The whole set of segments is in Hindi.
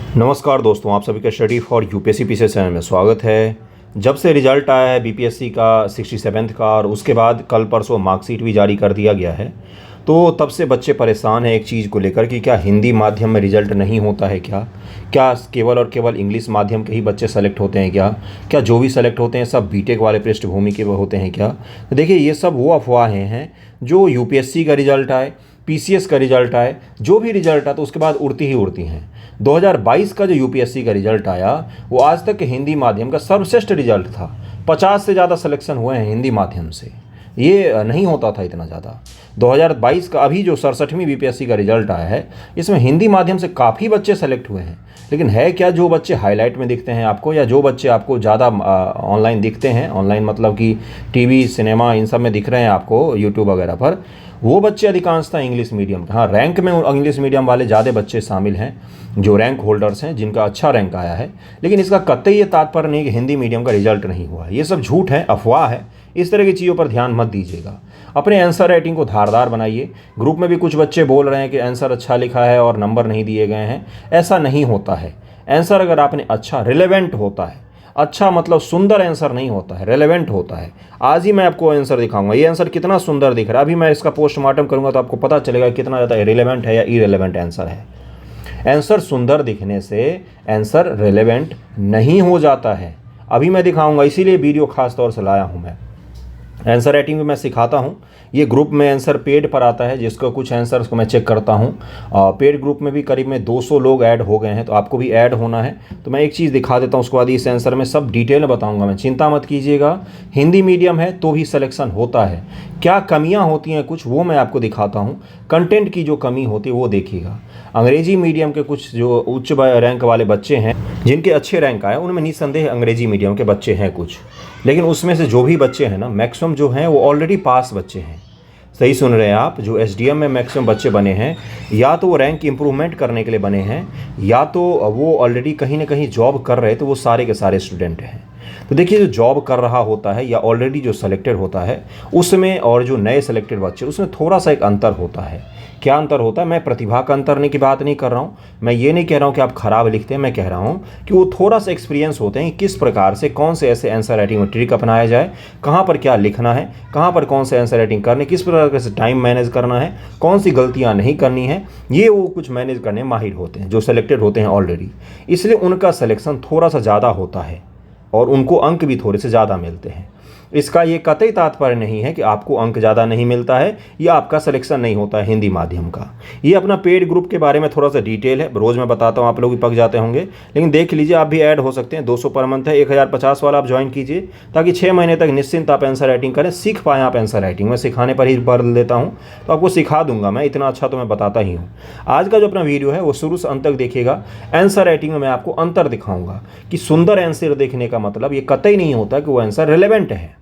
नमस्कार दोस्तों, आप सभी का study for UPSC PCS channel में स्वागत है। जब से रिजल्ट आया है बीपीएससी का 67th का और उसके बाद कल परसों मार्कशीट भी जारी कर दिया गया है, तो तब से बच्चे परेशान हैं एक चीज़ को लेकर कि क्या हिंदी माध्यम में रिजल्ट नहीं होता है क्या केवल और केवल इंग्लिश माध्यम के ही बच्चे सेलेक्ट होते हैं क्या जो भी सेलेक्ट होते हैं सब बीटेक वाले पृष्ठभूमि के होते हैं क्या। तो देखिए, ये सब वो अफवाहें हैं जो यूपीएससी का रिजल्ट आए, पीसीएस का रिजल्ट आए, जो भी रिजल्ट आए तो उसके बाद उड़ती ही उड़ती हैं। 2022 का जो यूपीएससी का रिजल्ट आया वो आज तक के हिंदी माध्यम का सर्वश्रेष्ठ रिजल्ट था। 50 से ज़्यादा सिलेक्शन हुए हैं हिंदी माध्यम से, ये नहीं होता था इतना ज़्यादा। 2022 का अभी जो 67वीं बीपीएससी का रिजल्ट आया है, इसमें हिंदी माध्यम से काफ़ी बच्चे सेलेक्ट हुए हैं। लेकिन है क्या, जो बच्चे हाईलाइट में दिखते हैं आपको या जो बच्चे आपको ज़्यादा ऑनलाइन दिखते हैं, ऑनलाइन मतलब कि टीवी सिनेमा इन सब में दिख रहे हैं आपको यूट्यूब वगैरह पर, वो बच्चे अधिकांशतः इंग्लिश मीडियम के। हाँ, रैंक में इंग्लिश मीडियम वाले ज़्यादा बच्चे शामिल हैं जो रैंक होल्डर्स हैं, जिनका अच्छा रैंक आया है। लेकिन इसका कतई ये तात्पर्य नहीं कि हिंदी मीडियम का रिजल्ट नहीं हुआ है। ये सब झूठ है, अफवाह है। इस तरह की चीज़ों पर ध्यान मत दीजिएगा। अपने आंसर राइटिंग को धारदार बनाइए। ग्रुप में भी कुछ बच्चे बोल रहे हैं कि आंसर अच्छा लिखा है और नंबर नहीं दिए गए हैं। ऐसा नहीं होता है। आंसर अगर आपने अच्छा रिलेवेंट होता है, अच्छा मतलब सुंदर आंसर नहीं होता है, रेलेवेंट होता है। आज ही मैं आपको आंसर दिखाऊंगा, ये आंसर कितना सुंदर दिख रहा है। अभी मैं इसका पोस्टमार्टम करूंगा तो आपको पता चलेगा कितना ज़्यादा रिलेवेंट है या इरेलेवेंट आंसर है। आंसर सुंदर दिखने से आंसर रेलेवेंट नहीं हो जाता है। अभी मैं दिखाऊंगा, इसीलिए वीडियो खास तौर से लाया हूँ मैं। आंसर राइटिंग भी मैं सिखाता हूँ। ये ग्रुप में आंसर पेड पर आता है, जिसको कुछ आंसर्स को मैं चेक करता हूँ। पेड ग्रुप में भी करीब में 200 लोग ऐड हो गए हैं, तो आपको भी ऐड होना है। तो मैं एक चीज़ दिखा देता हूँ, उसके बाद इस आंसर में सब डिटेल में बताऊँगा मैं। चिंता मत कीजिएगा, हिंदी मीडियम है तो भी सिलेक्शन होता है। क्या कमियाँ होती हैं कुछ, वो मैं आपको दिखाता हूँ। कंटेंट की जो कमी होती है वो देखिएगा। अंग्रेजी मीडियम के कुछ जो उच्च रैंक वाले बच्चे हैं, जिनके अच्छे रैंक आए, उनमें निस्संदेह अंग्रेजी मीडियम के बच्चे हैं कुछ। लेकिन उसमें से जो भी बच्चे हैं ना, मैक्सिमम जो हैं वो ऑलरेडी पास बच्चे हैं। सही सुन रहे हैं आप, जो एसडीएम में मैक्सिमम बच्चे बने हैं, या तो वो रैंक इंप्रूवमेंट करने के लिए बने हैं, या तो वो ऑलरेडी कहीं ना कहीं जॉब कर रहे, तो वो सारे के सारे स्टूडेंट हैं। तो देखिए, जो जॉब कर रहा होता है या ऑलरेडी जो सेलेक्टेड होता है उसमें, और जो नए सेलेक्टेड बच्चे, उसमें थोड़ा सा एक अंतर होता है। क्या अंतर होता है? मैं प्रतिभा का अंतर की बात नहीं कर रहा हूँ। मैं ये नहीं कह रहा हूँ कि आप खराब लिखते हैं। मैं कह रहा हूँ कि वो थोड़ा सा एक्सपीरियंस होते हैं, किस प्रकार से कौन से ऐसे आंसर राइटिंग में ट्रिक अपनाया जाए, कहाँ पर क्या लिखना है, कहाँ पर कौन से आंसर राइटिंग करने, किस प्रकार से टाइम मैनेज करना है, कौन सी गलतियाँ नहीं करनी है, ये वो कुछ मैनेज करने में माहिर होते हैं जो सेलेक्टेड होते हैं ऑलरेडी। इसलिए उनका सिलेक्शन थोड़ा सा ज़्यादा होता है और उनको अंक भी थोड़े से ज़्यादा मिलते हैं। इसका ये कतई तात्पर्य नहीं है कि आपको अंक ज़्यादा नहीं मिलता है या आपका सिलेक्शन नहीं होता है हिंदी माध्यम का। ये अपना पेड ग्रुप के बारे में थोड़ा सा डिटेल है, रोज़ मैं बताता हूँ, आप लोग भी पक जाते होंगे। लेकिन देख लीजिए, आप भी ऐड हो सकते हैं। 200 पर मंथ है, 1050 वाला आप ज्वाइन कीजिए, ताकि 6 महीने तक निश्चिंत आप आंसर राइटिंग करें, सीख पाएँ आप आंसर राइटिंग। मैं सिखाने पर ही बदल देता हूँ, तो आपको सिखा दूंगा मैं, इतना अच्छा तो मैं बताता ही हूँ। आज का जो अपना वीडियो है वो शुरू से अंत तक देखिएगा। आंसर राइटिंग में मैं आपको अंतर दिखाऊंगा कि सुंदर आंसर देखने का मतलब ये कतई नहीं होता कि वो आंसर रिलेवेंट है।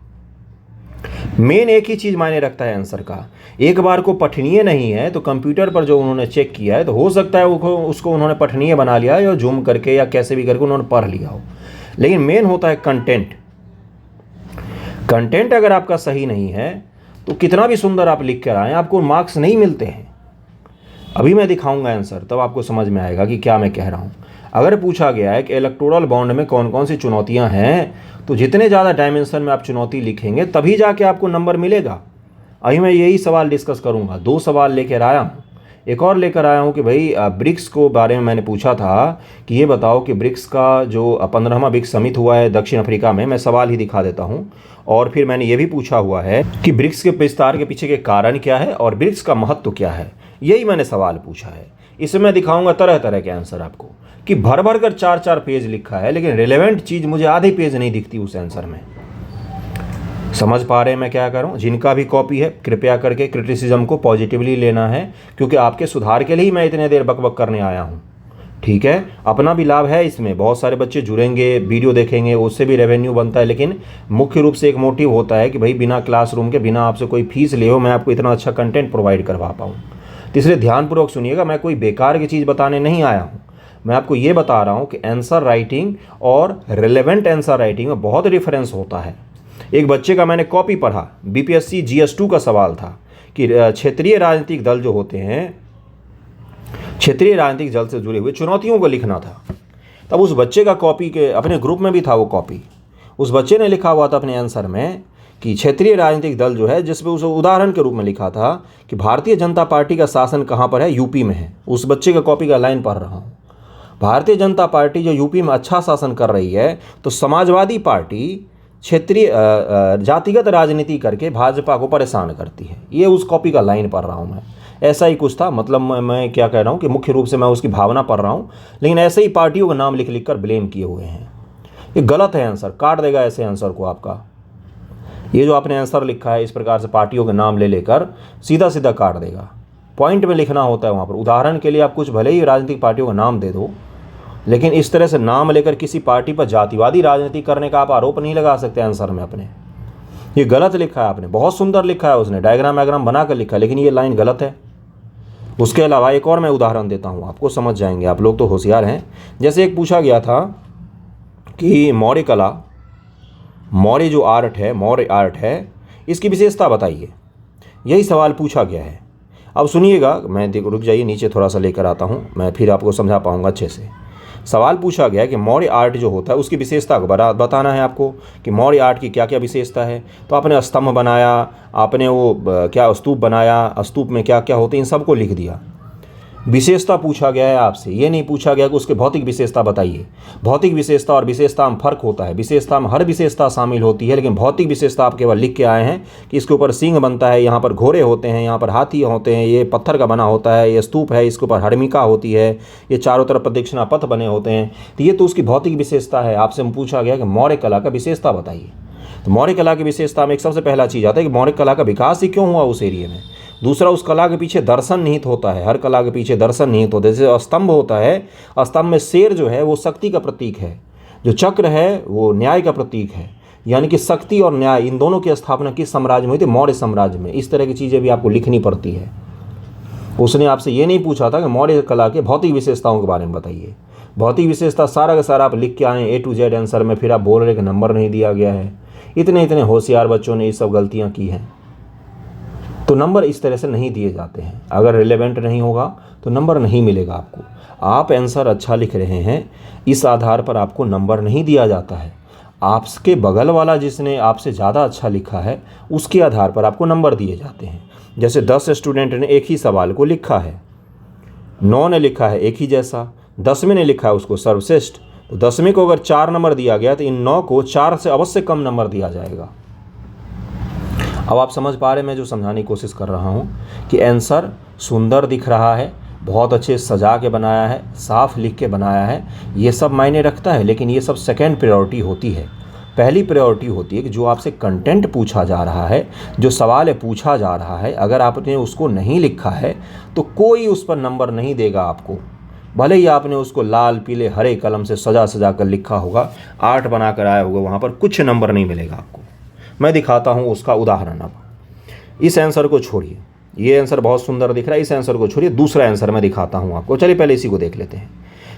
मेन एक ही चीज़ मायने रखता है आंसर का। एक बार को पठनीय नहीं है तो कंप्यूटर पर जो उन्होंने चेक किया है, तो हो सकता है उसको उन्होंने पठनीय बना लिया या जूम करके या कैसे भी करके उन्होंने पढ़ लिया हो। लेकिन मेन होता है कंटेंट। कंटेंट अगर आपका सही नहीं है तो कितना भी सुंदर आप लिख कर आए, आपको मार्क्स नहीं मिलते हैं। अभी मैं दिखाऊंगा आंसर, तब आपको समझ में आएगा कि क्या मैं कह रहा हूँ। अगर पूछा गया है कि इलेक्टोरल बॉन्ड में कौन कौन सी चुनौतियां हैं, तो जितने ज़्यादा डायमेंशन में आप चुनौती लिखेंगे तभी जाके आपको नंबर मिलेगा। अभी मैं यही सवाल डिस्कस करूंगा। 2 सवाल लेकर आया हूँ, एक और लेकर आया हूँ कि भाई ब्रिक्स को बारे में मैंने पूछा था कि ये बताओ कि ब्रिक्स का जो 15वां ब्रिक्स समिट हुआ है दक्षिण अफ्रीका में, मैं सवाल ही दिखा देता हूँ। और फिर मैंने ये भी पूछा हुआ है कि ब्रिक्स के विस्तार के पीछे के कारण क्या है और ब्रिक्स का महत्व क्या है। यही मैंने सवाल पूछा है। इसमें मैं दिखाऊंगा तरह तरह के आंसर आपको, कि भर भर कर 4-4 पेज लिखा है, लेकिन रिलेवेंट चीज़ मुझे आधे पेज नहीं दिखती उस आंसर में। समझ पा रहे हैं मैं क्या करूं? जिनका भी कॉपी है, कृपया करके क्रिटिसिज्म को पॉजिटिवली लेना है, क्योंकि आपके सुधार के लिए ही मैं इतने देर बकबक करने आया हूं। ठीक है, अपना भी लाभ है इसमें, बहुत सारे बच्चे जुड़ेंगे, वीडियो देखेंगे, उससे भी रेवेन्यू बनता है। लेकिन मुख्य रूप से एक मोटिव होता है कि भाई बिना क्लासरूम के, बिना आपसे कोई फीस ले हो, मैं आपको इतना अच्छा कंटेंट प्रोवाइड करवा पाऊँ। तो इसलिए ध्यानपूर्वक सुनिएगा, मैं कोई बेकार की चीज़ बताने नहीं आया हूँ। मैं आपको ये बता रहा हूँ कि आंसर राइटिंग और रिलेवेंट आंसर राइटिंग में बहुत डिफरेंस होता है। एक बच्चे का मैंने कॉपी पढ़ा, बीपीएससी GS2 का सवाल था कि क्षेत्रीय राजनीतिक दल जो होते हैं क्षेत्रीय राजनीतिक दल से जुड़े हुए चुनौतियों को लिखना था। तब उस बच्चे का कॉपी के अपने ग्रुप में भी था वो कॉपी, उस बच्चे ने लिखा हुआ था अपने आंसर में कि क्षेत्रीय राजनीतिक दल जो है, जिसमें उस उदाहरण के रूप में लिखा था कि भारतीय जनता पार्टी का शासन कहाँ पर है, यूपी में है। उस बच्चे का कॉपी का लाइन पढ़ रहा हूँ। भारतीय जनता पार्टी जो यूपी में अच्छा शासन कर रही है, तो समाजवादी पार्टी क्षेत्रीय जातिगत राजनीति करके भाजपा को परेशान करती है। ये उस कॉपी का लाइन पढ़ रहा हूँ मैं। ऐसा ही कुछ था, मतलब मैं क्या कह रहा हूँ कि मुख्य रूप से मैं उसकी भावना पढ़ रहा हूँ, लेकिन ऐसे ही पार्टियों का नाम लिख लिख कर ब्लेम किए हुए हैं। ये गलत है, आंसर काट देगा ऐसे आंसर को आपका। ये जो आपने आंसर लिखा है इस प्रकार से पार्टियों के नाम ले लेकर सीधा सीधा काट देगा। पॉइंट में लिखना होता है वहाँ पर। उदाहरण के लिए आप कुछ भले ही राजनीतिक पार्टियों का नाम दे दो, लेकिन इस तरह से नाम लेकर किसी पार्टी पर जातिवादी राजनीति करने का आप आरोप नहीं लगा सकते आंसर में अपने। ये गलत लिखा है आपने। बहुत सुंदर लिखा है उसने, डायग्राम वायग्राम बना कर लिखा है, लेकिन ये लाइन गलत है। उसके अलावा एक और मैं उदाहरण देता हूँ, आपको समझ जाएंगे, आप लोग तो होशियार हैं। जैसे एक पूछा गया था कि मौर्य कला, मौर्य जो आर्ट है, मौर्य आर्ट है, इसकी विशेषता बताइए। यही सवाल पूछा गया है। अब सुनिएगा, मैं देखो रुक जाइए, नीचे थोड़ा सा लेकर आता हूँ, मैं फिर आपको समझा पाऊँगा अच्छे से। सवाल पूछा गया कि मौर्य आर्ट जो होता है उसकी विशेषता को बताना है आपको कि मौर्य आर्ट की क्या क्या विशेषता है। तो आपने स्तंभ बनाया, आपने वो क्या स्तूप बनाया, स्तूप में क्या क्या होते हैं, इन सबको लिख दिया। विशेषता पूछा गया है आपसे, ये नहीं पूछा गया कि उसके भौतिक विशेषता बताइए। भौतिक विशेषता और विशेषता में फर्क होता है। विशेषता में हर विशेषता शामिल होती है, लेकिन भौतिक विशेषता आप केवल लिख के आए हैं कि इसके ऊपर सींग बनता है, यहाँ पर घोड़े होते हैं, यहाँ पर हाथी होते हैं, ये पत्थर का बना होता है, ये स्तूप है, इसके ऊपर हर्मिका होती है, ये चारों तरफ प्रदक्षिणा पथ बने होते हैं। तो ये तो उसकी भौतिक विशेषता है। आपसे पूछा गया कि मौर्य कला का विशेषता बताइए। तो मौर्य कला की विशेषता में एक सबसे पहला चीज़ आता है कि मौर्य कला का विकास ही क्यों हुआ उस एरिया में। दूसरा, उस कला के पीछे दर्शन निहित होता है। हर कला के पीछे दर्शन निहित होता है। जैसे स्तंभ होता है, स्तंभ में शेर जो है वो शक्ति का प्रतीक है, जो चक्र है वो न्याय का प्रतीक है। यानी कि शक्ति और न्याय इन दोनों की स्थापना किस साम्राज्य में हुई थी? मौर्य साम्राज्य में। इस तरह की चीज़ें भी आपको लिखनी पड़ती है। उसने आपसे ये नहीं पूछा था कि मौर्य कला के भौतिक विशेषताओं के बारे में बताइए। भौतिक विशेषता सारा का सारा आप लिख के आए A to Z आंसर में, फिर आप बोल रहे कि नंबर नहीं दिया गया है। इतने होशियार बच्चों ने ये सब गलतियाँ की हैं, तो नंबर इस तरह से नहीं दिए जाते हैं। अगर रिलेवेंट नहीं होगा तो नंबर नहीं मिलेगा आपको। आप आंसर अच्छा लिख रहे हैं, इस आधार पर आपको नंबर नहीं दिया जाता है। आपके बगल वाला जिसने आपसे ज़्यादा अच्छा लिखा है उसके आधार पर आपको नंबर दिए जाते हैं। जैसे 10 स्टूडेंट ने एक ही सवाल को लिखा है, 9 ने लिखा है एक ही जैसा, 10वें ने लिखा है उसको सर्वश्रेष्ठ, तो 10वें को अगर 4 नंबर दिया गया तो इन 9 को 4 से अवश्य कम नंबर दिया जाएगा। अब आप समझ पा रहे हैं मैं जो समझाने की कोशिश कर रहा हूँ कि आंसर सुंदर दिख रहा है, बहुत अच्छे सजा के बनाया है, साफ लिख के बनाया है, ये सब मायने रखता है। लेकिन ये सब सेकंड प्रायोरिटी होती है। पहली प्रायोरिटी होती है कि जो आपसे कंटेंट पूछा जा रहा है, जो सवाल पूछा जा रहा है, अगर आपने उसको नहीं लिखा है तो कोई उस पर नंबर नहीं देगा आपको। भले ही आपने उसको लाल पीले हरे कलम से सजा कर लिखा होगा, आर्ट बना कर आया होगा, वहाँ पर कुछ नंबर नहीं मिलेगा आपको। मैं दिखाता हूँ उसका उदाहरण। अब इस आंसर को छोड़िए, ये आंसर बहुत सुंदर दिख रहा है, इस आंसर को छोड़िए, दूसरा आंसर मैं दिखाता हूँ आपको। चलिए पहले इसी को देख लेते हैं।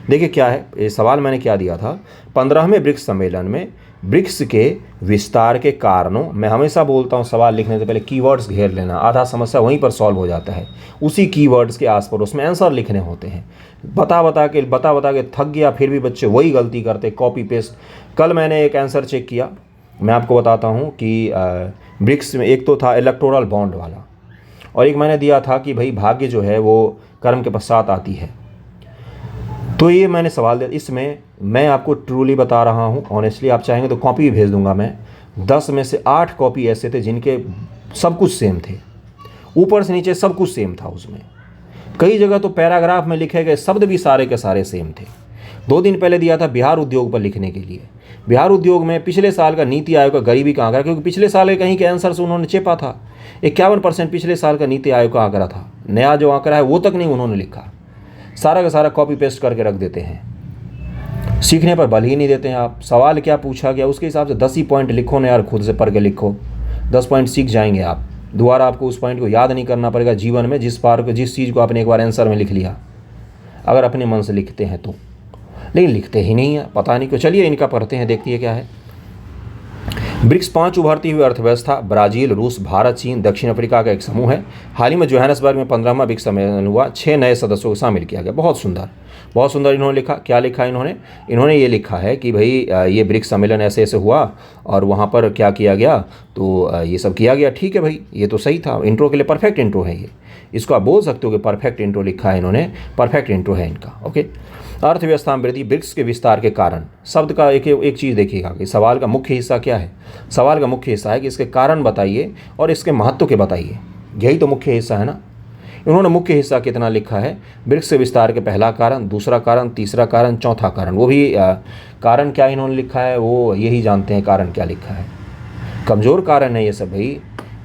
देखिए क्या है ये सवाल, मैंने क्या दिया था 15वें ब्रिक्स सम्मेलन में ब्रिक्स के विस्तार के कारणों। मैं हमेशा बोलता हूँ सवाल लिखने से पहले कीवर्ड्स घेर लेना, आधा समस्या वहीं पर सॉल्व हो जाता है। उसी कीवर्ड्स के आस पर उसमें आंसर लिखने होते हैं। बता के थक गया, फिर भी बच्चे वही गलती करते, कॉपी पेस्ट। कल मैंने एक आंसर चेक किया, मैं आपको बताता हूँ कि ब्रिक्स में एक तो था इलेक्टोरल बॉन्ड वाला, और एक मैंने दिया था कि भाई भाग्य जो है वो कर्म के पश्चात आती है। तो ये मैंने सवाल दिया। इसमें मैं आपको ट्रूली बता रहा हूँ, ऑनेस्टली, आप चाहेंगे तो कॉपी भी भेज दूंगा मैं। 10 में से 8 कॉपी ऐसे थे जिनके सब कुछ सेम थे, ऊपर से नीचे सब कुछ सेम था। उसमें कई जगह तो पैराग्राफ में लिखे गए शब्द भी सारे के सारे सेम थे। 2 दिन पहले दिया था बिहार उद्योग पर लिखने के लिए। बिहार उद्योग में पिछले साल का नीति आयोग का गरीबी का आंकड़ा, क्योंकि पिछले साल के कहीं के आंसर से उन्होंने चेपा था। 51% पिछले साल का नीति आयोग का आंकड़ा था, नया जो आंकड़ा है वो तक नहीं उन्होंने लिखा। सारा का सारा कॉपी पेस्ट करके रख देते हैं, सीखने पर बल ही नहीं देते हैं आप। सवाल क्या पूछा गया उसके हिसाब से 10 ही पॉइंट लिखो ना यार, खुद से पढ़ के लिखो, 10 पॉइंट सीख जाएंगे आप। दोबारा आपको उस पॉइंट को याद नहीं करना पड़ेगा जीवन में, जिस चीज़ को आपने एक बार आंसर में लिख लिया, अगर अपने मन से लिखते हैं तो। लेकिन लिखते ही नहीं है, पता नहीं क्यों। चलिए इनका पढ़ते हैं, देखती है क्या है। ब्रिक्स 5 उभरती हुई अर्थव्यवस्था ब्राज़ील, रूस, भारत, चीन, दक्षिण अफ्रीका का एक समूह है। हाल ही में जोहान्सबर्ग में 15वां ब्रिक्स सम्मेलन हुआ, 6 नए सदस्यों को शामिल किया गया। बहुत सुंदर, बहुत सुंदर। इन्होंने लिखा, क्या लिखा इन्होंने ये लिखा है कि भाई ये ब्रिक्स सम्मेलन ऐसे ऐसे हुआ और वहाँ पर क्या किया गया, तो ये सब किया गया। ठीक है भाई, ये तो सही था। इंट्रो के लिए परफेक्ट इंट्रो है ये, इसको आप बोल सकते हो कि परफेक्ट इंट्रो लिखा है इन्होंने, परफेक्ट इंट्रो है इनका। ओके। अर्थव्यवस्था में वृद्धि, ब्रिक्स के विस्तार के कारण। शब्द का एक चीज़ देखिएगा कि सवाल का मुख्य हिस्सा क्या है। सवाल का मुख्य हिस्सा है कि इसके कारण बताइए और इसके महत्व के बताइए, यही तो मुख्य हिस्सा है ना। इन्होंने मुख्य हिस्सा कितना लिखा है, ब्रिक्स के विस्तार के पहला कारण, दूसरा कारण, तीसरा कारण, चौथा कारण। वो भी कारण क्या इन्होंने लिखा है वो यही जानते हैं कारण क्या लिखा है। कमज़ोर कारण है ये सब भाई,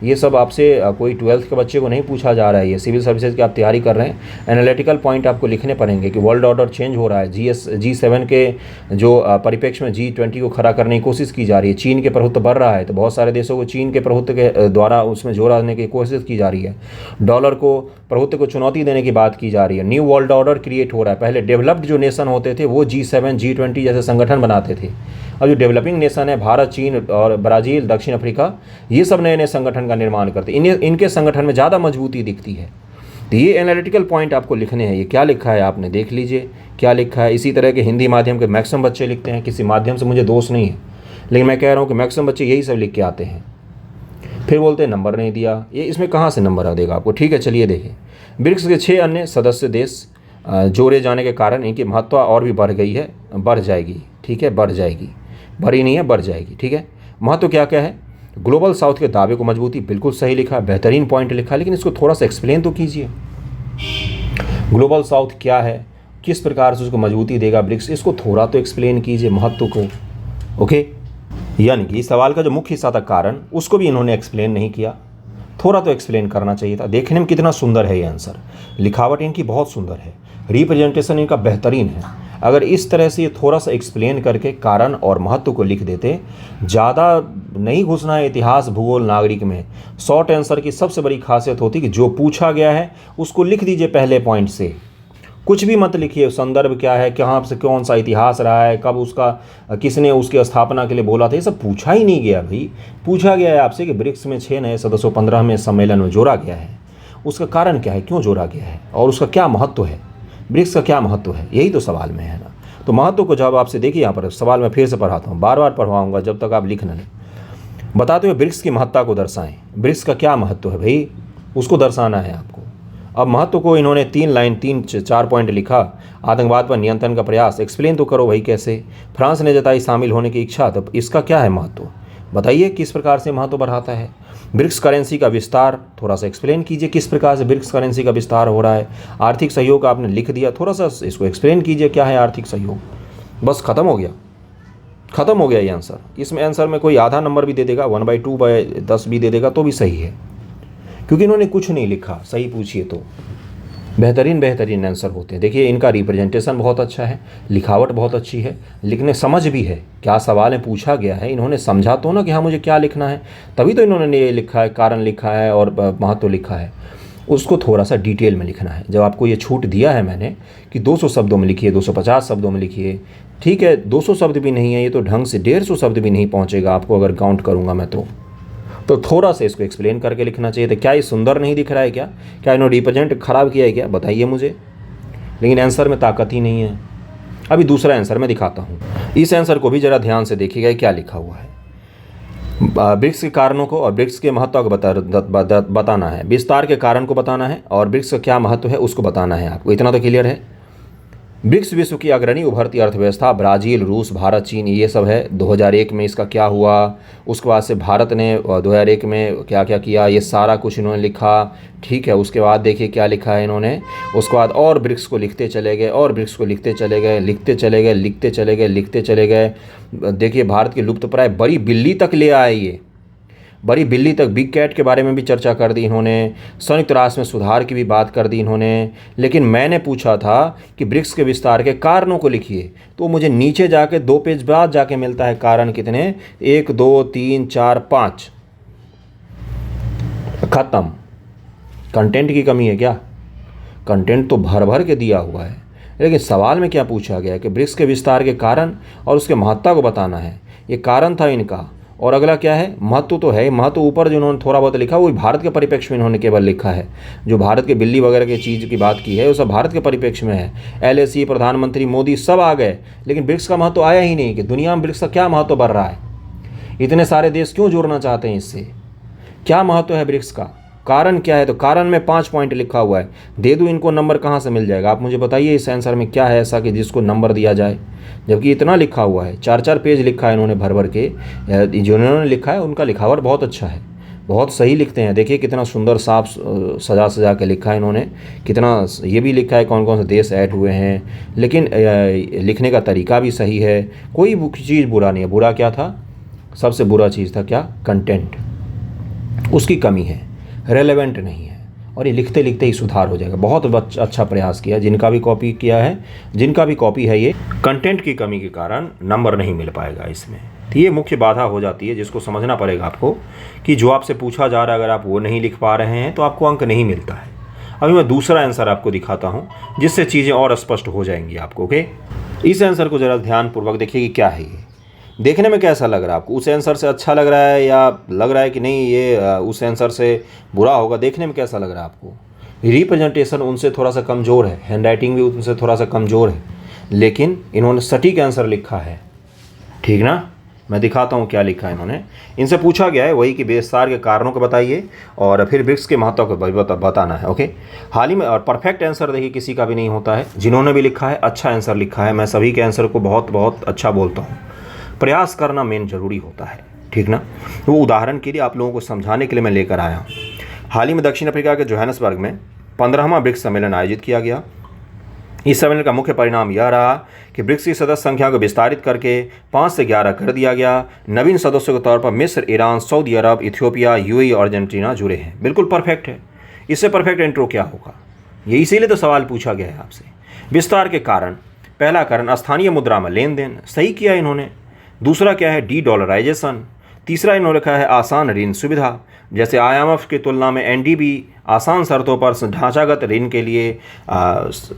ये सब आपसे कोई 12th के बच्चे को नहीं पूछा जा रहा है। ये सिविल सर्विसेज की आप तैयारी कर रहे हैं, एनालिटिकल पॉइंट आपको लिखने पड़ेंगे कि वर्ल्ड ऑर्डर चेंज हो रहा है। G7 के जो परिप्रेक्ष्य में G20 को खड़ा करने की कोशिश की जा रही है। चीन के प्रभुत्व बढ़ रहा है, तो बहुत सारे देशों को चीन के प्रभुत्व के द्वारा उसमें जोड़ आने की कोशिश की जा रही है। डॉलर को प्रभुत्व को चुनौती देने की बात की जा रही है। न्यू वर्ल्ड ऑर्डर क्रिएट हो रहा है। पहले डेवलप्ड जो नेशन होते थे वो G7 G20 जैसे संगठन बनाते थे, और जो डेवलपिंग नेशन है भारत, चीन और ब्राज़ील, दक्षिण अफ्रीका, ये सब नए नए संगठन का निर्माण करते हैं। इनके संगठन में ज़्यादा मजबूती दिखती है। तो ये एनालिटिकल पॉइंट आपको लिखने हैं। ये क्या लिखा है आपने देख लीजिए क्या लिखा है। इसी तरह के हिंदी माध्यम के मैक्सिमम बच्चे लिखते हैं, किसी माध्यम से मुझे दोष नहीं है, लेकिन मैं कह रहा हूँ कि मैक्सिमम बच्चे यही सब लिख के आते हैं। फिर बोलते हैं नंबर नहीं दिया, ये इसमें कहाँ से नंबर देगा आपको। ठीक है, चलिए देखें। ब्रिक्स के 6 अन्य सदस्य देश जोड़े जाने के कारण इनकी महत्ता और भी बढ़ गई है, बढ़ जाएगी। ठीक है, बढ़ जाएगी, बढ़ी नहीं है, बढ़ जाएगी। ठीक है, महत्व क्या क्या है। ग्लोबल साउथ के दावे को मजबूती, बिल्कुल सही लिखा, बेहतरीन पॉइंट लिखा, लेकिन इसको थोड़ा सा एक्सप्लेन तो कीजिए। ग्लोबल साउथ क्या है, किस प्रकार से उसको मजबूती देगा ब्रिक्स, इसको थोड़ा तो एक्सप्लेन कीजिए महत्व को। ओके, यानी कि सवाल का जो मुख्य हिस्सा था कारण, उसको भी इन्होंने एक्सप्लेन नहीं किया। थोड़ा तो एक्सप्लेन करना चाहिए था। देखने में कितना सुंदर है ये आंसर, लिखावट इनकी बहुत सुंदर है, रिप्रेजेंटेशन इनका बेहतरीन है। अगर इस तरह से ये थोड़ा सा एक्सप्लेन करके कारण और महत्व को लिख देते, ज़्यादा नहीं घुसना है इतिहास, भूगोल, नागरिक में। शॉर्ट आंसर की सबसे बड़ी खासियत होती कि जो पूछा गया है उसको लिख दीजिए पहले पॉइंट से, कुछ भी मत लिखिए। संदर्भ क्या है, कहाँ से कौन सा इतिहास रहा है, कब उसका, किसने उसकी स्थापना के लिए बोला था, ये सब पूछा ही नहीं गया भाई। पूछा गया है आपसे कि ब्रिक्स में 6 नए सदस्यों 15वें सम्मेलन में जोड़ा गया है, उसका कारण क्या है, क्यों जोड़ा गया है और उसका क्या महत्व है, ब्रिक्स का क्या महत्व है, यही तो सवाल में है ना। तो महत्व को जब आपसे देखिए, यहाँ पर सवाल में फिर से पढ़ाता हूँ, बार बार पढ़वाऊँगा जब तक आप लिखना नहीं। बताते हुए ब्रिक्स की महत्ता को दर्शाएं। ब्रिक्स का क्या महत्व है भाई, उसको दर्शाना है आपको। अब महत्व को इन्होंने 3 पॉइंट लिखा। आतंकवाद पर नियंत्रण का प्रयास, एक्सप्लेन तो करो भाई कैसे। फ्रांस ने जताई शामिल होने की इच्छा, तो इसका क्या है महत्व, बताइए किस प्रकार से महत्व बढ़ाता है। ब्रिक्स करेंसी का विस्तार, थोड़ा सा एक्सप्लेन कीजिए किस प्रकार से ब्रिक्स करेंसी का विस्तार हो रहा है। आर्थिक सहयोग आपने लिख दिया, थोड़ा सा इसको एक्सप्लेन कीजिए क्या है आर्थिक सहयोग। बस ख़त्म हो गया, ख़त्म हो गया ये आंसर। इसमें आंसर में कोई आधा नंबर भी दे देगा, 1/2/10 भी दे देगा तो भी सही है, क्योंकि इन्होंने कुछ नहीं लिखा। सही पूछिए तो बेहतरीन आंसर होते हैं। देखिए इनका रिप्रेजेंटेशन बहुत अच्छा है, लिखावट बहुत अच्छी है, लिखने समझ भी है क्या सवाल में पूछा गया है। इन्होंने समझा तो ना कि हाँ मुझे क्या लिखना है, तभी तो इन्होंने ये लिखा है, कारण लिखा है और महत्व लिखा है। उसको थोड़ा सा डिटेल में लिखना है। जब आपको ये छूट दिया है मैंने कि 200 शब्दों में लिखिए, 250 शब्दों में लिखिए, ठीक है 200 शब्द भी नहीं है ये तो ढंग से 150 शब्द भी नहीं पहुँचेगा आपको अगर काउंट करूँगा मैं तो थोड़ा सा इसको एक्सप्लेन करके लिखना चाहिए था। क्या ये सुंदर नहीं दिख रहा है क्या इन्होंने रिप्रेजेंट खराब किया है क्या, बताइए मुझे। लेकिन आंसर में ताकत ही नहीं है। अभी दूसरा आंसर मैं दिखाता हूँ, इस आंसर को भी ज़रा ध्यान से देखिएगा क्या लिखा हुआ है। ब्रिक्स के कारणों को और ब्रिक्स के महत्व को बताना है, विस्तार के कारण को बताना है और ब्रिक्स का क्या महत्व है उसको बताना है आपको। इतना तो क्लियर है। ब्रिक्स विश्व की अग्रणी उभरती अर्थव्यवस्था, ब्राज़ील, रूस, भारत, चीन, ये सब है। 2001 में इसका क्या हुआ, उसके बाद से भारत ने 2001 में क्या क्या किया, ये सारा कुछ इन्होंने लिखा। ठीक है, उसके बाद देखिए क्या लिखा है इन्होंने। उसके बाद और ब्रिक्स को लिखते चले गए और ब्रिक्स को लिखते चले गए, लिखते चले गए, लिखते चले गए, लिखते चले गए। देखिए भारत की लुप्तप्राय बड़ी बिल्ली तक ले आए ये, बड़ी बिल्ली तक, बिग कैट के बारे में भी चर्चा कर दी इन्होंने, संयुक्त राष्ट्र में सुधार की भी बात कर दी इन्होंने। लेकिन मैंने पूछा था कि ब्रिक्स के विस्तार के कारणों को लिखिए, तो मुझे नीचे जाके 2 पेज बाद जाके मिलता है कारण कितने, 1 2 3 4 5, खत्म। कंटेंट की कमी है क्या, कंटेंट तो भर भर के दिया हुआ है। लेकिन सवाल में क्या पूछा गया कि ब्रिक्स के विस्तार के कारण और उसके महत्ता को बताना है। ये कारण था इनका और अगला क्या है, महत्व तो है, महत्व ऊपर जो इन्होंने थोड़ा बहुत लिखा वो भारत के परिप्रेक्ष्य में इन्होंने केवल लिखा है। जो भारत के बिल्ली वगैरह की चीज़ की बात की है वो सब भारत के परिप्रेक्ष्य में है। LAC, प्रधानमंत्री मोदी सब आ गए, लेकिन ब्रिक्स का महत्व आया ही नहीं कि दुनिया में ब्रिक्स का क्या महत्व बढ़ रहा है, इतने सारे देश क्यों जुड़ना चाहते हैं इससे, क्या महत्व है ब्रिक्स का, कारण क्या है। तो कारण में 5 पॉइंट लिखा हुआ है, दे दूँ इनको नंबर कहाँ से मिल जाएगा, आप मुझे बताइए इस आंसर में क्या है ऐसा कि जिसको नंबर दिया जाए, जबकि इतना लिखा हुआ है, 4-4 पेज लिखा है इन्होंने भर भर के। जो इन्होंने लिखा है उनका लिखावट बहुत अच्छा है, बहुत सही लिखते हैं। देखिए कितना सुंदर साफ सजा सजा के लिखा है इन्होंने, कितना ये भी लिखा है कौन कौन से देश ऐड हुए हैं, लेकिन लिखने का तरीका भी सही है, कोई चीज़ बुरा नहीं है। बुरा क्या था, सबसे बुरा चीज़ था क्या, कंटेंट, उसकी कमी है, रेलेवेंट नहीं है, और ये लिखते लिखते ही सुधार हो जाएगा। बहुत अच्छा प्रयास किया जिनका भी कॉपी किया है, जिनका भी कॉपी है, ये कंटेंट की कमी के कारण नंबर नहीं मिल पाएगा इसमें। तो ये मुख्य बाधा हो जाती है जिसको समझना पड़ेगा आपको कि जो आपसे पूछा जा रहा है अगर आप वो नहीं लिख पा रहे हैं तो आपको अंक नहीं मिलता है। अभी मैं दूसरा आंसर आपको दिखाता हूँ जिससे चीज़ें और स्पष्ट हो जाएंगी आपको। ओके, इस आंसर को ज़रा ध्यानपूर्वक देखिए कि क्या है ये, देखने में कैसा लग रहा है आपको, उस आंसर से अच्छा लग रहा है या लग रहा है कि नहीं ये उस आंसर से बुरा होगा, देखने में कैसा लग रहा है आपको। रिप्रेजेंटेशन उनसे थोड़ा सा कमज़ोर है, हैंडराइटिंग भी उनसे थोड़ा सा कमज़ोर है, लेकिन इन्होंने सटीक आंसर लिखा है, ठीक ना। मैं दिखाता हूँ क्या लिखा है इन्होंने। इनसे पूछा गया है वही कि विस्तार के कारणों को बताइए और फिर ब्रिक्स के महत्व को बताना है। ओके, हाल ही में, और परफेक्ट आंसर देखिए किसी का भी नहीं होता है, जिन्होंने भी लिखा है अच्छा आंसर लिखा है। मैं सभी के आंसर को बहुत बहुत अच्छा बोलता हूँ, प्रयास करना मेन ज़रूरी होता है, ठीक ना। वो उदाहरण के लिए आप लोगों को समझाने के लिए मैं लेकर आया हूँ। हाल ही में दक्षिण अफ्रीका के जोहान्सबर्ग में 15वां ब्रिक्स सम्मेलन आयोजित किया गया। इस सम्मेलन का मुख्य परिणाम यह रहा कि ब्रिक्स की सदस्य संख्या को विस्तारित करके 5 से 11 कर दिया गया। नवीन सदस्यों के तौर पर मिस्र, ईरान, सऊदी अरब, इथियोपिया, UAE और अर्जेंटीना जुड़े हैं। बिल्कुल परफेक्ट है, इससे परफेक्ट इंट्रो क्या होगा, ये इसीलिए तो सवाल पूछा गया है आपसे। विस्तार के कारण, पहला कारण स्थानीय मुद्रा में लेन देन, सही किया इन्होंने। दूसरा क्या है, डी-डॉलराइजेशन। तीसरा इन्होंने लिखा है आसान ऋण सुविधा, जैसे IMF की तुलना में NDB आसान शर्तों पर ढांचागत ऋण के लिए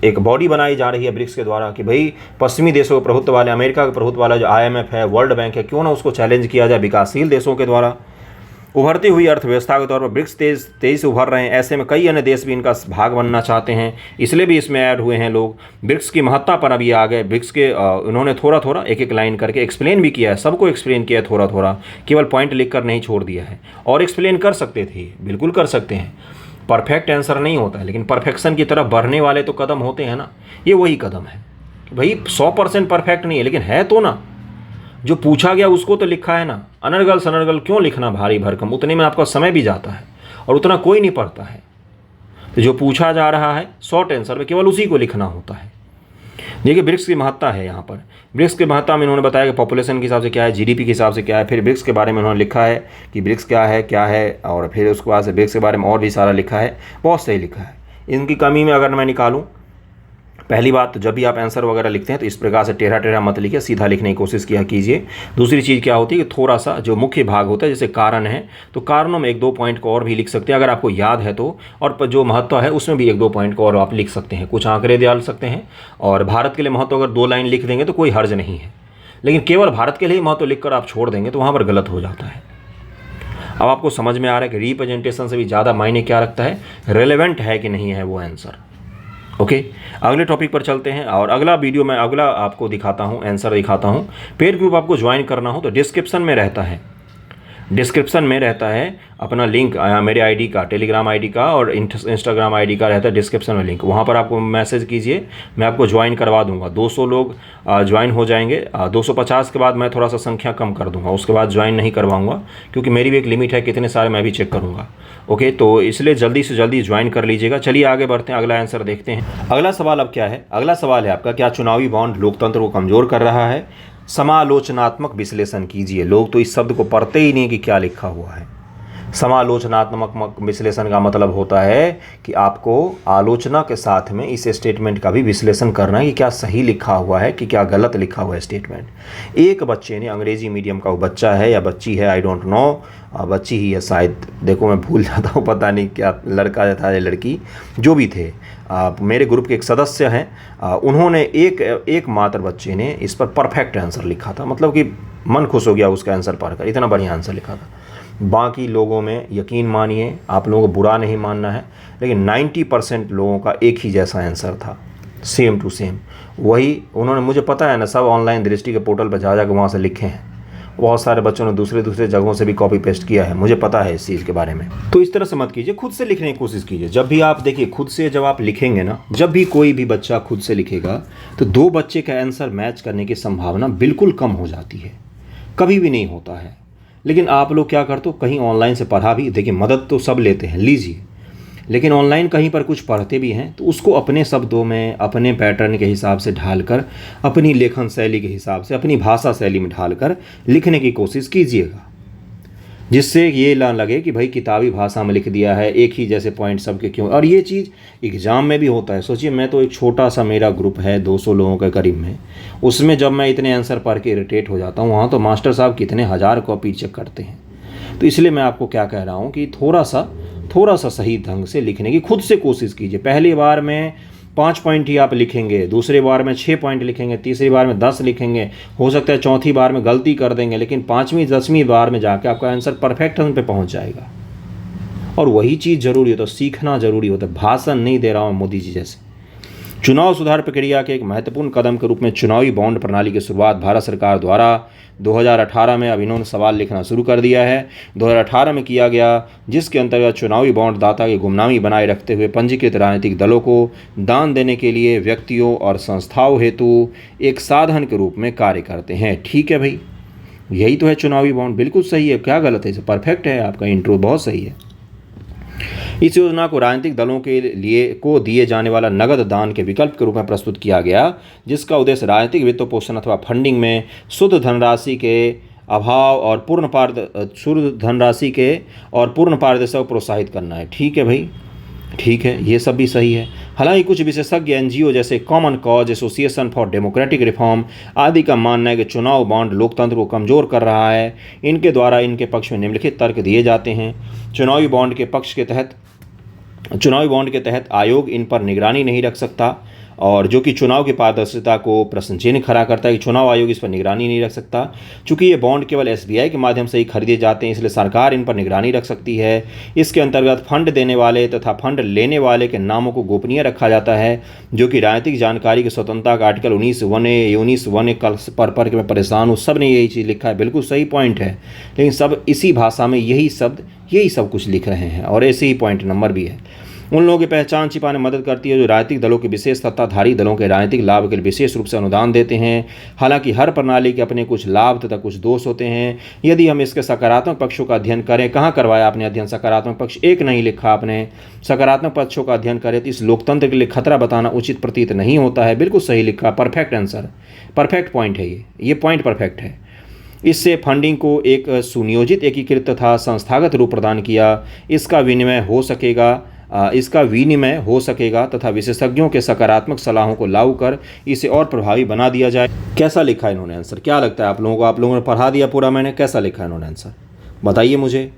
एक बॉडी बनाई जा रही है ब्रिक्स के द्वारा कि भाई पश्चिमी देशों के प्रभुत्व वाले, अमेरिका के प्रभुत्व वाला जो IMF है, वर्ल्ड बैंक है, क्यों ना उसको चैलेंज किया जाए विकासशील देशों के द्वारा। उभरती हुई अर्थव्यवस्था के तौर पर ब्रिक्स तेज़ी से उभर रहे हैं, ऐसे में कई अन्य देश भी इनका भाग बनना चाहते हैं, इसलिए भी इसमें ऐड हुए हैं लोग। ब्रिक्स की महत्ता पर अभी आ गए। ब्रिक्स के उन्होंने थोड़ा थोड़ा एक एक लाइन करके एक्सप्लेन भी किया है, सबको एक्सप्लेन किया है थोड़ा थोड़ा, केवल पॉइंट लिख कर नहीं छोड़ दिया है। और एक्सप्लेन कर सकते थे, बिल्कुल कर सकते हैं, परफेक्ट आंसर नहीं होता है, लेकिन परफेक्शन की तरफ बढ़ने वाले तो कदम होते हैं ना, ये वही कदम है। भाई 100% परफेक्ट नहीं है, लेकिन है तो ना, जो पूछा गया उसको तो लिखा है ना। अनर्गल सनर्गल क्यों लिखना भारी भरकम, उतने में आपका समय भी जाता है और उतना कोई नहीं पढ़ता है। तो जो पूछा जा रहा है शॉर्ट आंसर में केवल उसी को लिखना होता है। देखिए ब्रिक्स की महत्ता है यहाँ पर। ब्रिक्स की महत्ता में इन्होंने बताया कि पॉपुलेशन के हिसाब से क्या है, GDP के हिसाब से क्या है, फिर ब्रिक्स के बारे में उन्होंने लिखा है कि ब्रिक्स क्या है, और फिर उसके बाद से ब्रिक्स के बारे में और भी सारा लिखा है, बहुत सही लिखा है। इनकी कमी में अगर मैं निकालूँ, पहली बात तो जब भी आप आंसर वगैरह लिखते हैं तो इस प्रकार से टेढ़ा टेढ़ा मत लिखिए, सीधा लिखने की कोशिश किया कीजिए। दूसरी चीज़ क्या होती है कि थोड़ा सा जो मुख्य भाग होता है, जैसे कारण है तो कारणों में 1-2 पॉइंट को और भी लिख सकते हैं अगर आपको याद है तो, और जो महत्व है उसमें भी 1-2 पॉइंट को और आप लिख सकते हैं, कुछ आंकड़े डाल सकते हैं। और भारत के लिए महत्व अगर 2 लाइन लिख देंगे तो कोई हर्ज नहीं है, लेकिन केवल भारत के लिए महत्व लिख कर आप छोड़ देंगे तो वहाँ पर गलत हो जाता है। अब आपको समझ में आ रहा है कि रिप्रेजेंटेशन से भी ज़्यादा मायने क्या रखता है, रेलेवेंट है कि नहीं है वो आंसर। ओके, अगले टॉपिक पर चलते हैं और अगला वीडियो में अगला आपको दिखाता हूँ, आंसर दिखाता हूँ। पेड ग्रुप आपको ज्वाइन करना हो तो डिस्क्रिप्शन में रहता है अपना लिंक, मेरे आईडी का, टेलीग्राम आईडी का और इंस्टाग्राम आईडी का रहता है डिस्क्रिप्शन में लिंक, वहाँ पर आपको मैसेज कीजिए, मैं आपको ज्वाइन करवा दूंगा। 200 लोग ज्वाइन हो जाएंगे, 250 के बाद मैं थोड़ा सा संख्या कम कर दूंगा, उसके बाद ज्वाइन नहीं करवाऊंगा क्योंकि मेरी भी एक लिमिट है, कितने सारे मैं भी चेक करूँगा। ओके, तो इसलिए जल्दी से जल्दी ज्वाइन कर लीजिएगा। चलिए आगे बढ़ते हैं, अगला आंसर देखते हैं। अगला सवाल अब क्या है, अगला सवाल है आपका, क्या चुनावी बॉन्ड लोकतंत्र को कमज़ोर कर रहा है? समालोचनात्मक विश्लेषण कीजिए। लोग तो इस शब्द को पढ़ते ही नहीं कि क्या लिखा हुआ है। समालोचनात्मक विश्लेषण का मतलब होता है कि आपको आलोचना के साथ में इस स्टेटमेंट का भी विश्लेषण करना है कि क्या सही लिखा हुआ है कि क्या गलत लिखा हुआ है स्टेटमेंट। एक बच्चे ने, अंग्रेजी मीडियम का वो बच्चा है या बच्ची है, आई डोंट नो, बच्ची ही है शायद, देखो मैं भूल जाता हूँ, पता नहीं क्या लड़का था या लड़की, जो भी थे, मेरे ग्रुप के एक सदस्य हैं, उन्होंने एक मात्र बच्चे ने इस पर परफेक्ट आंसर लिखा था, मतलब कि मन खुश हो गया उसका आंसर पढ़कर, इतना बढ़िया आंसर लिखा था। बाकी लोगों में यकीन मानिए, आप लोगों को बुरा नहीं मानना है, लेकिन 90% लोगों का एक ही जैसा आंसर था, सेम टू सेम वही। उन्होंने, मुझे पता है ना, सब ऑनलाइन दृष्टि के पोर्टल पर जा वहाँ से लिखे हैं। बहुत सारे बच्चों ने दूसरे जगहों से भी कॉपी पेस्ट किया है, मुझे पता है इस चीज़ के बारे में। तो इस तरह से मत कीजिए, खुद से लिखने की कोशिश कीजिए। जब भी आप देखिए, खुद से जब आप लिखेंगे ना, जब भी कोई भी बच्चा खुद से लिखेगा तो 2 बच्चे का आंसर मैच करने की संभावना बिल्कुल कम हो जाती है, कभी भी नहीं होता है। लेकिन आप लोग क्या करते हो, कहीं ऑनलाइन से पढ़ा भी, देखिए मदद तो सब लेते हैं, लीजिए, लेकिन ऑनलाइन कहीं पर कुछ पढ़ते भी हैं तो उसको अपने शब्दों में, अपने पैटर्न के हिसाब से ढालकर, अपनी लेखन शैली के हिसाब से, अपनी भाषा शैली में ढालकर लिखने की कोशिश कीजिएगा, जिससे ये ना लगे कि भाई किताबी भाषा में लिख दिया है, एक ही जैसे पॉइंट सबके क्यों। और ये चीज़ एग्ज़ाम में भी होता है। सोचिए, मैं तो एक छोटा सा मेरा ग्रुप है 200 लोगों के करीब में, उसमें जब मैं इतने आंसर पढ़ के इरिटेट हो जाता हूँ, वहाँ तो मास्टर साहब कितने हज़ार कॉपी चेक करते हैं। तो इसलिए मैं आपको क्या कह रहा हूँ कि थोड़ा सा सही ढंग से लिखने की खुद से कोशिश कीजिए। पहली बार में 5 पॉइंट ही आप लिखेंगे, दूसरे बार में 6 पॉइंट लिखेंगे, तीसरी बार में 10 लिखेंगे, हो सकता है चौथी बार में गलती कर देंगे, लेकिन 5वीं 10वीं बार में जाके आपका आंसर परफेक्ट ढंग पे पहुंच जाएगा। और वही चीज़ ज़रूरी होता है, सीखना ज़रूरी होता है। भाषण नहीं दे रहा हूँ मोदी जी जैसे। चुनाव सुधार प्रक्रिया के एक महत्वपूर्ण कदम के रूप में चुनावी बॉन्ड प्रणाली की शुरुआत भारत सरकार द्वारा 2018 में, अब इन्होंने सवाल लिखना शुरू कर दिया है, 2018 में किया गया, जिसके अंतर्गत चुनावी बॉन्ड दाता की गुमनामी बनाए रखते हुए पंजीकृत राजनीतिक दलों को दान देने के लिए व्यक्तियों और संस्थाओं हेतु एक साधन के रूप में कार्य करते हैं। ठीक है भाई, यही तो है चुनावी बॉन्ड, बिल्कुल सही है, क्या गलत है, इसे परफेक्ट है, आपका इंट्रो बहुत सही है। इस योजना को राजनीतिक दलों के लिए को दिए जाने वाला नगद दान के विकल्प के रूप में प्रस्तुत किया गया, जिसका उद्देश्य राजनीतिक वित्तपोषण अथवा फंडिंग में शुद्ध धनराशि के और पूर्ण पारदर्शिता को प्रोत्साहित करना है। ठीक है भाई, ठीक है, ये सब भी सही है। हालांकि कुछ विशेषज्ञ एनजीओ जैसे common cause, association for democratic reform आदि का मानना है कि चुनाव बॉन्ड लोकतंत्र को कमज़ोर कर रहा है। इनके द्वारा इनके पक्ष में निम्नलिखित तर्क दिए जाते हैं। चुनावी बॉन्ड के तहत आयोग इन पर निगरानी नहीं रख सकता, और जो कि चुनाव की पारदर्शिता को प्रश्न चिन्ह खड़ा करता है कि चुनाव आयोग इस पर निगरानी नहीं रख सकता। चूंकि ये बॉन्ड केवल एसबीआई के माध्यम से ही खरीदे जाते हैं, इसलिए सरकार इन पर निगरानी रख सकती है। इसके अंतर्गत फंड देने वाले तथा फंड लेने वाले के नामों को गोपनीय रखा जाता है, जो कि राजनीतिक जानकारी की स्वतंत्रता का आर्टिकल 19(1) पर पढ़ के मैं परेशान हूँ। सब ने यही चीज़ लिखा है, बिल्कुल सही पॉइंट है, लेकिन सब इसी भाषा में यही सब कुछ लिख रहे हैं, और ऐसे ही पॉइंट नंबर भी है। उन लोगों की पहचान छिपाने में मदद करती है जो राजनीतिक दलों के विशेष सत्ताधारी दलों के राजनीतिक लाभ के लिए विशेष रूप से अनुदान देते हैं। हालांकि हर प्रणाली के अपने कुछ लाभ तथा कुछ दोष होते हैं। यदि हम इसके सकारात्मक पक्षों का अध्ययन करें, कहाँ करवाया आपने अध्ययन, सकारात्मक पक्ष एक नहीं लिखा आपने, सकारात्मक पक्षों का अध्ययन करें तो इस लोकतंत्र के लिए खतरा बताना उचित प्रतीत नहीं होता है। बिल्कुल सही लिखा, परफेक्ट आंसर, परफेक्ट पॉइंट है ये पॉइंट परफेक्ट है। इससे फंडिंग को एक सुनियोजित, एकीकृत तथा संस्थागत रूप प्रदान किया, इसका विनिमय हो सकेगा तथा विशेषज्ञों के सकारात्मक सलाहों को लागू कर इसे और प्रभावी बना दिया जाए। कैसा लिखा है इन्होंने आंसर, क्या लगता है आप लोगों को? आप लोगों ने पढ़ा दिया पूरा मैंने, कैसा लिखा है इन्होंने आंसर, बताइए मुझे,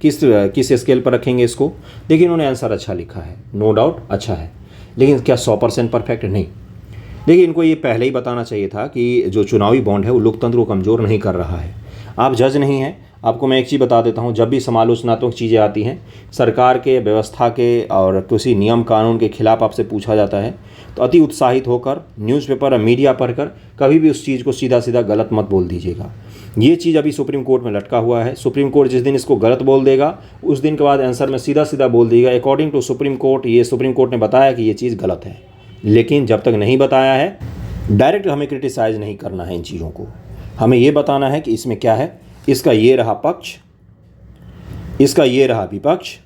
किस स्केल पर रखेंगे इसको? देखिए, इन्होंने आंसर अच्छा लिखा है, नो डाउट अच्छा है, लेकिन क्या 100% परफेक्ट? नहीं। देखिए, इनको ये पहले ही बताना चाहिए था कि जो चुनावी बॉन्ड है वो लोकतंत्र को कमज़ोर नहीं कर रहा है। आप जज नहीं हैं, आपको मैं एक चीज़ बता देता हूं, जब भी समालोचनात्मक चीज़ें आती हैं, सरकार के, व्यवस्था के और किसी नियम कानून के खिलाफ आपसे पूछा जाता है, तो अति उत्साहित होकर न्यूज़पेपर और मीडिया पढ़कर कभी भी उस चीज़ को सीधा सीधा गलत मत बोल दीजिएगा। ये चीज़ अभी सुप्रीम कोर्ट में लटका हुआ है। सुप्रीम कोर्ट जिस दिन इसको गलत बोल देगा, उस दिन के बाद आंसर में सीधा सीधा बोल देगा अकॉर्डिंग टू सुप्रीम कोर्ट, ये सुप्रीम कोर्ट ने बताया कि ये चीज़ गलत है। लेकिन जब तक नहीं बताया है, डायरेक्ट हमें क्रिटिसाइज़ नहीं करना है इन चीज़ों को, हमें ये बताना है कि इसमें क्या है, इसका ये रहा पक्ष, इसका ये रहा विपक्ष,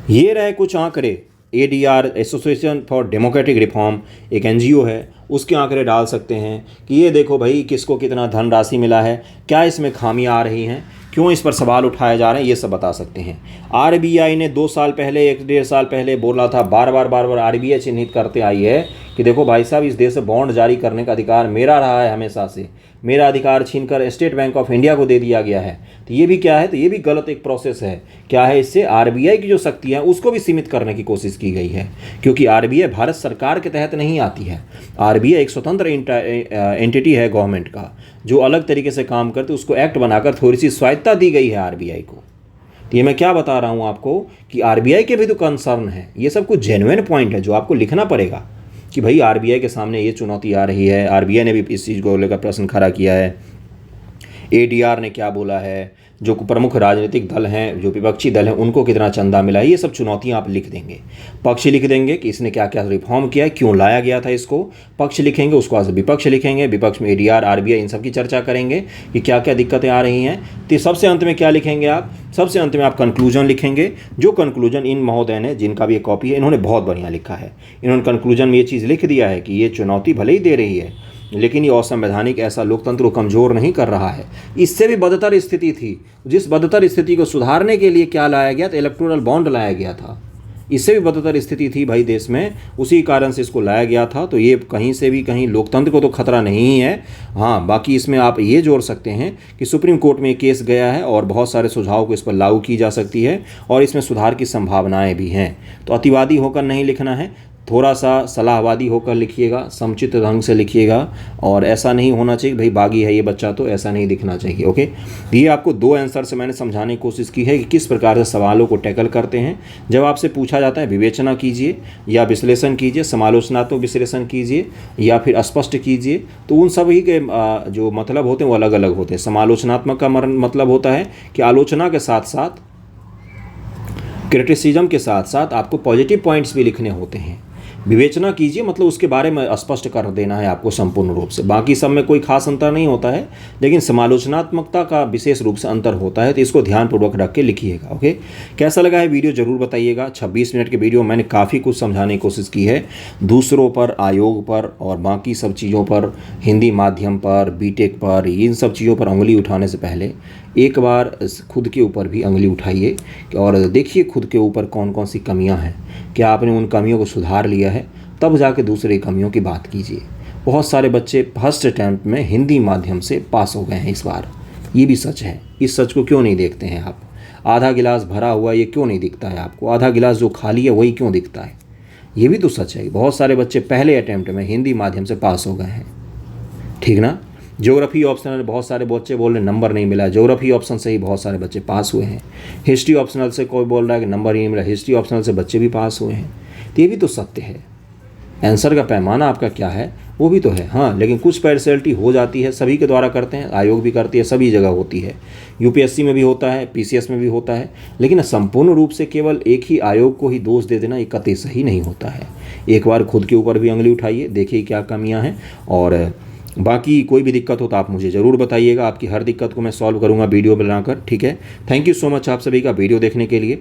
ये रहे कुछ आंकड़े। ADR, association for democratic reform, एक NGO है, उसके आंकड़े डाल सकते हैं कि ये देखो भाई किसको कितना धनराशि मिला है, क्या इसमें खामियां आ रही हैं, क्यों इस पर सवाल उठाए जा रहे हैं, ये सब बता सकते हैं। आरबीआई ने 2 साल पहले 1-1.5 साल पहले बोला था, बार बार आरबीआई चिन्हित करते आई है कि देखो भाई साहब, इस देश से बॉन्ड जारी करने का अधिकार मेरा रहा है हमेशा से, मेरा अधिकार छीनकर स्टेट बैंक ऑफ इंडिया को दे दिया गया है। तो ये भी क्या है, तो ये भी गलत एक प्रोसेस है। क्या है, इससे आरबीआई की जो शक्तियाँ उसको भी सीमित करने की कोशिश की गई है, क्योंकि आरबीआई भारत सरकार के तहत नहीं आती है। आरबीआई एक स्वतंत्र एंटिटी है गवर्नमेंट का, जो अलग तरीके से काम करते, उसको एक्ट बनाकर थोड़ी सी स्वायत्ता दी गई है आरबीआई को। तो ये मैं क्या बता रहा हूँ आपको कि आरबीआई के भी तो कंसर्न है। ये सब कुछ जेन्युइन पॉइंट है जो आपको लिखना पड़ेगा कि भाई आरबीआई के सामने ये चुनौती आ रही है। आरबीआई ने भी इस चीज़ को लेकर प्रश्न खड़ा किया है। एडीआर ने क्या बोला है, जो प्रमुख राजनीतिक दल हैं, जो विपक्षी दल हैं, उनको कितना चंदा मिला है, ये सब चुनौतियां आप लिख देंगे। पक्ष लिख देंगे कि इसने क्या क्या रिफॉर्म किया है, क्यों लाया गया था इसको, पक्ष लिखेंगे, उसको आज विपक्ष लिखेंगे, विपक्ष में एडीआर, आरबीआई, इन सब की चर्चा करेंगे कि क्या क्या दिक्कतें आ रही हैं। तो सबसे अंत में क्या लिखेंगे आप, सबसे अंत में आप कंक्लूजन लिखेंगे, जो कंक्लूजन इन महोदय ने, जिनका भी एक कॉपी है, इन्होंने बहुत बढ़िया लिखा है। इन्होंने कंक्लूजन में ये चीज़ लिख दिया है कि ये चुनौती भले ही दे रही है, लेकिन ये असंवैधानिक ऐसा लोकतंत्र को कमज़ोर नहीं कर रहा है। इससे भी बदतर स्थिति थी, जिस बदतर स्थिति को सुधारने के लिए क्या लाया गया था, इलेक्टोरल बॉन्ड लाया गया था। इससे भी बदतर स्थिति थी भाई देश में, उसी कारण से इसको लाया गया था। तो ये कहीं से भी कहीं लोकतंत्र को तो खतरा नहीं है। हाँ, बाकी इसमें आप ये जोड़ सकते हैं कि सुप्रीम कोर्ट में केस गया है और बहुत सारे सुझाव को इस पर लागू की जा सकती है और इसमें सुधार की संभावनाएं भी हैं। तो अतिवादी होकर नहीं लिखना है, थोड़ा सा सलाहवादी होकर लिखिएगा, समुचित ढंग से लिखिएगा। और ऐसा नहीं होना चाहिए भाई बागी है ये बच्चा, तो ऐसा नहीं दिखना चाहिए। ओके, ये आपको 2 आंसर से मैंने समझाने की कोशिश की है कि किस प्रकार से सवालों को टैकल करते हैं। जब आपसे पूछा जाता है विवेचना कीजिए या विश्लेषण कीजिए, समालोचनात्मक विश्लेषण कीजिए या फिर स्पष्ट कीजिए, तो उन सभी के जो मतलब होते हैं वो अलग अलग होते हैं। समालोचनात्मक का मतलब होता है कि आलोचना के साथ साथ, क्रिटिसिज्म के साथ साथ आपको पॉजिटिव पॉइंट्स भी लिखने होते हैं। विवेचना कीजिए मतलब उसके बारे में स्पष्ट कर देना है आपको संपूर्ण रूप से। बाकी सब में कोई खास अंतर नहीं होता है, लेकिन समालोचनात्मकता का विशेष रूप से अंतर होता है। तो इसको ध्यानपूर्वक रख के लिखिएगा। ओके, कैसा लगा है वीडियो ज़रूर बताइएगा। 26 मिनट के वीडियो मैंने काफ़ी कुछ समझाने की कोशिश की है, दूसरों पर, आयोग पर और बाकी सब चीज़ों पर, हिंदी माध्यम पर, बीटेक पर, इन सब चीज़ों पर उंगली उठाने से पहले एक बार खुद के ऊपर भी उंगली उठाइए और देखिए खुद के ऊपर कौन कौन सी कमियां हैं, क्या आपने उन कमियों को सुधार लिया है, तब जाके दूसरी कमियों की बात कीजिए। बहुत सारे बच्चे फर्स्ट अटैम्प्ट में हिंदी माध्यम से पास हो गए हैं इस बार, ये भी सच है। इस सच को क्यों नहीं देखते हैं आप? आधा गिलास भरा हुआ ये क्यों नहीं दिखता है आपको? आधा गिलास जो खाली है वही क्यों दिखता है? ये भी तो सच है। बहुत सारे बच्चे पहले अटैम्प्ट में हिंदी माध्यम से पास हो गए हैं, ठीक ना। ज्योग्राफी ऑप्शनल बहुत सारे बच्चे बोल रहे नंबर नहीं मिला, ज्योग्राफी ऑप्शन से ही बहुत सारे बच्चे पास हुए हैं। हिस्ट्री ऑप्शनल से कोई बोल रहा है कि नंबर ही नहीं मिला, हिस्ट्री ऑप्शनल से बच्चे भी पास हुए हैं। तो ये भी तो सत्य है। आंसर का पैमाना आपका क्या है वो भी तो है। हाँ, लेकिन कुछ पार्शियलिटी हो जाती है, सभी के द्वारा करते हैं, आयोग भी करती है, सभी जगह होती है, यूपीएससी में भी होता है, पीसीएस में भी होता है। लेकिन संपूर्ण रूप से केवल एक ही आयोग को ही दोष दे देना ये कतई सही नहीं होता है। एक बार खुद के ऊपर भी उंगली उठाइए, देखिए क्या कमियाँ हैं, और बाकी कोई भी दिक्कत हो तो आप मुझे ज़रूर बताइएगा। आपकी हर दिक्कत को मैं सॉल्व करूँगा वीडियो बनाकर, ठीक है। थैंक यू सो मच आप सभी का वीडियो देखने के लिए।